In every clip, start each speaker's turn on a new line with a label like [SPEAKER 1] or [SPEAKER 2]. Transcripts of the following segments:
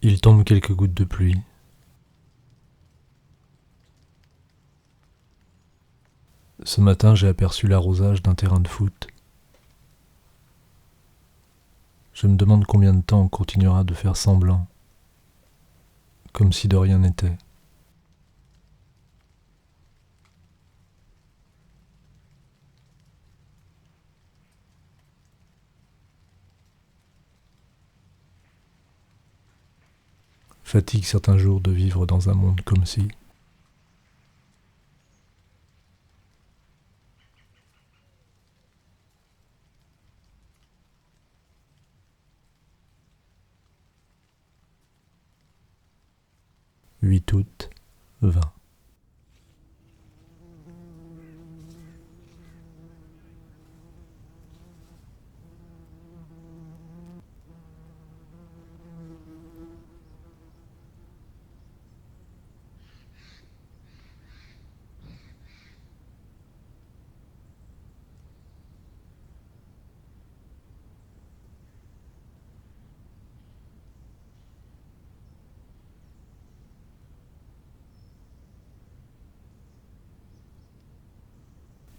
[SPEAKER 1] Il tombe quelques gouttes de pluie. Ce matin, j'ai aperçu l'arrosage d'un terrain de foot. Je me demande combien de temps on continuera de faire semblant, comme si de rien n'était. Fatigue certains jours de vivre dans un monde comme si. « 8 août, 20.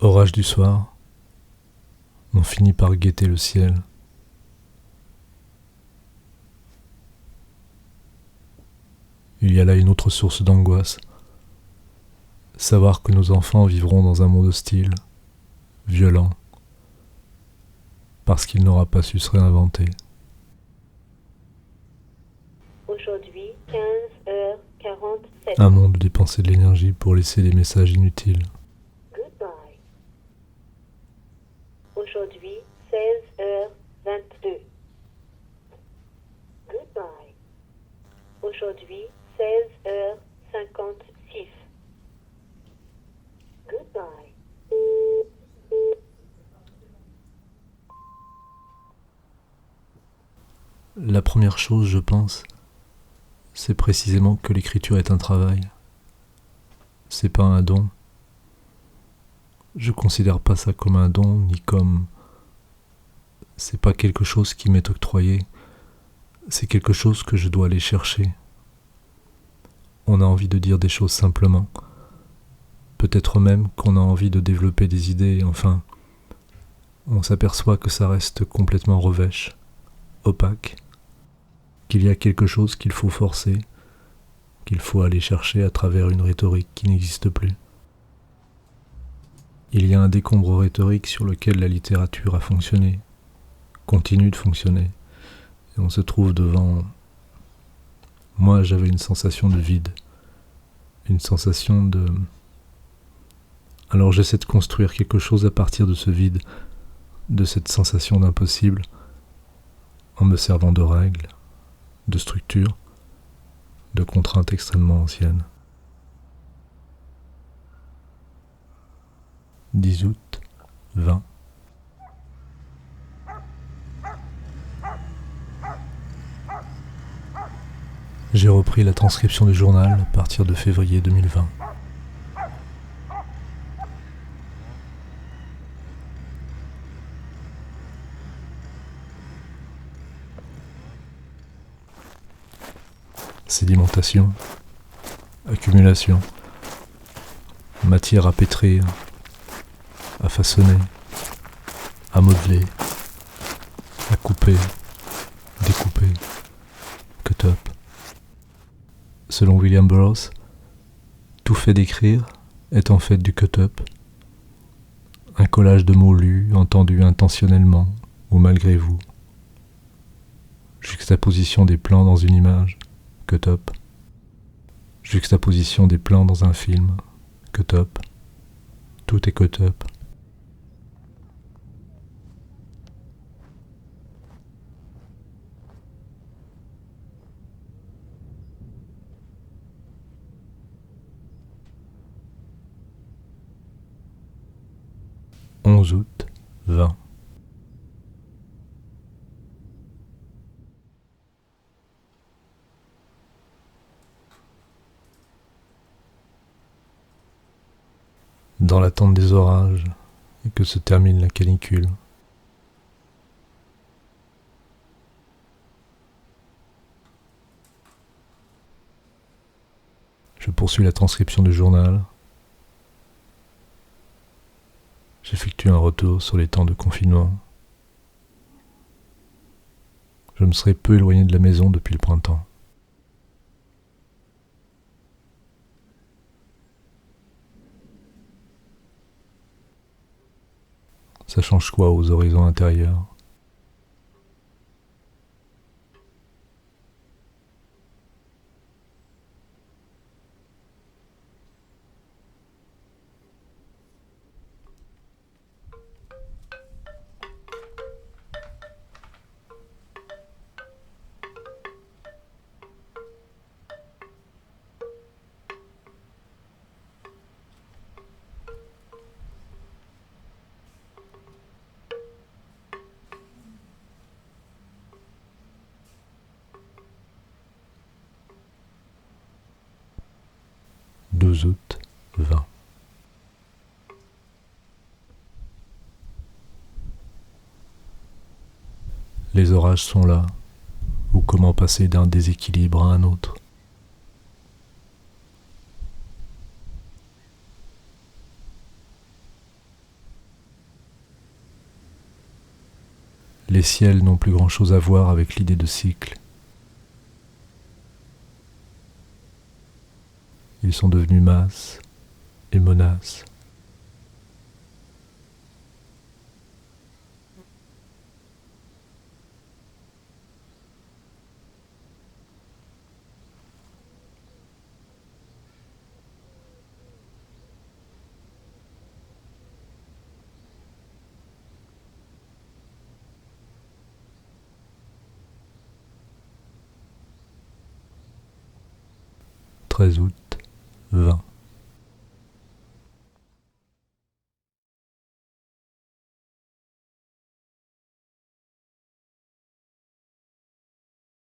[SPEAKER 1] Orage du soir, on finit par guetter le ciel. Il y a là une autre source d'angoisse. Savoir que nos enfants vivront dans un monde hostile, violent, parce qu'il n'aura pas su se réinventer.
[SPEAKER 2] Aujourd'hui, 15h47.
[SPEAKER 1] Un monde où dépenser de l'énergie pour laisser des messages inutiles.
[SPEAKER 2] Goodbye. Aujourd'hui, 16h22. Goodbye. Aujourd'hui, 16h56. Goodbye.
[SPEAKER 1] La première chose, je pense, c'est précisément que l'écriture est un travail. C'est pas un don. Je considère pas ça comme un don, ni comme... C'est pas quelque chose qui m'est octroyé. C'est quelque chose que je dois aller chercher. On a envie de dire des choses simplement. Peut-être même qu'on a envie de développer des idées, enfin... On s'aperçoit que ça reste complètement revêche, opaque, qu'il y a quelque chose qu'il faut forcer, qu'il faut aller chercher à travers une rhétorique qui n'existe plus. Il y a un décombre rhétorique sur lequel la littérature a fonctionné, continue de fonctionner, et on se trouve devant... Moi, j'avais une sensation de vide, une sensation de... Alors j'essaie de construire quelque chose à partir de ce vide, de cette sensation d'impossible, en me servant de règles, de structures, de contraintes extrêmement anciennes. 10 août, 20. J'ai repris la transcription du journal à partir de février 2020. Sédimentation, accumulation, matière à pétrir, à façonner, à modeler, à couper, découper, cut-up. Selon William Burroughs, tout fait d'écrire est en fait du cut-up, un collage de mots lus, entendus intentionnellement ou malgré vous. Juxtaposition des plans dans une image, cut-up. Juxtaposition des plans dans un film, cut-up. Tout est cut-up. « 11 août, 20. Dans l'attente des orages et que se termine la canicule. poursuis la transcription du journal. J'effectue un retour sur les temps de confinement. Je me serais peu éloigné de la maison depuis le printemps. Ça change quoi aux horizons intérieurs? « 2 août 20. Les orages sont là, ou comment passer d'un déséquilibre à un autre. Les ciels n'ont plus grand-chose à voir avec l'idée de cycle. Ils sont devenus masse et menace. « 13 août 20.